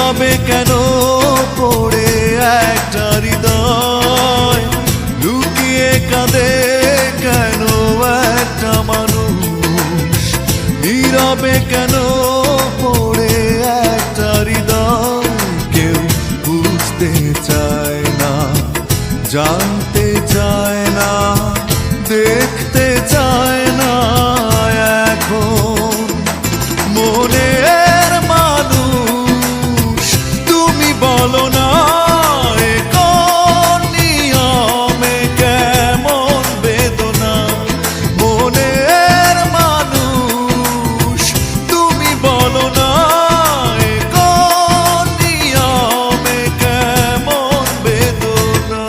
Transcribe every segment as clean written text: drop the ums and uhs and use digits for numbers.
নীরবে কেন পড়ে একটা হৃদয়, লুকিয়ে কাঁদে কেন একটা মানুষ, নীরবে কেন পড়ে একটা হৃদয়। কেউ বুঝতে চায় না, জানতে চায় না, দেখতে চায় না এখন মনের মানুষ। তুমি বলো না এ কোন নিয়মে কেমন বেদনা, মনের মানুষ। তুমি বলো না এ কোন নিয়মে কেমন বেদনা।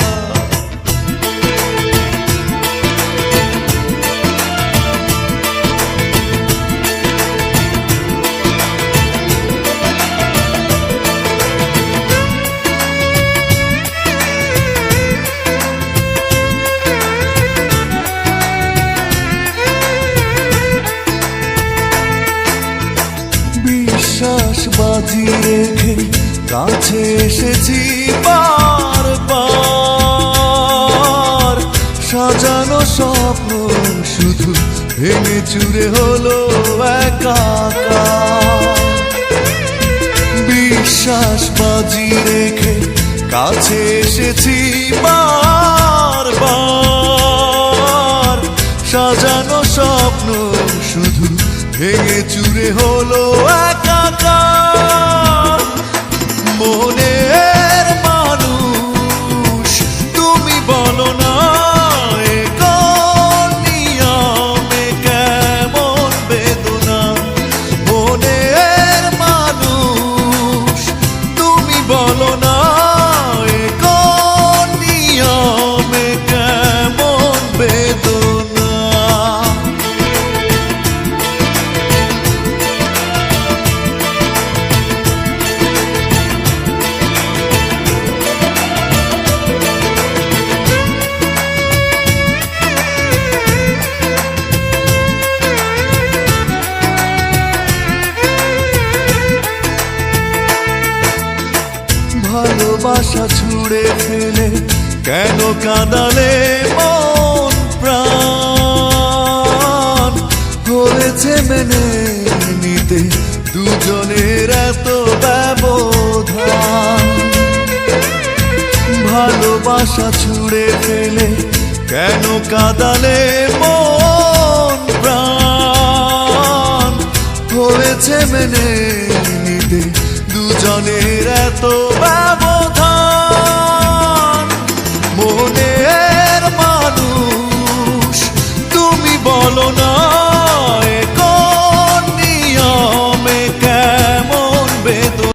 বিশ্বাস বাজি রেখে কাছে এসেছি বারবার, সাজানো স্বপ্ন শুধু ভেঙে চুরে হলো একাকার। বিশ্বাস বাজি রেখে কাছে এসেছি বারবার, সাজানো স্বপ্ন শুধু ভেঙে চুরে হলো একাকার মনের মানুষ। তুমি বলো না এ কোন নিয়মে কেমন বেদনা, মনের মানুষ। তুমি বলো না এ কোন নিয়মে কেমন বেদনা। ভালোবাসা ছুড়ে ফেলে কেন কাঁদালে মন প্রাণ, হয়েছে মেনে নিতে দুজনের এত ব্যবধান। ভালোবাসা ছুড়ে ফেলে কেন কাঁদালে মন প্রাণ, হয়েছে মেনে নিতে দুজনের এত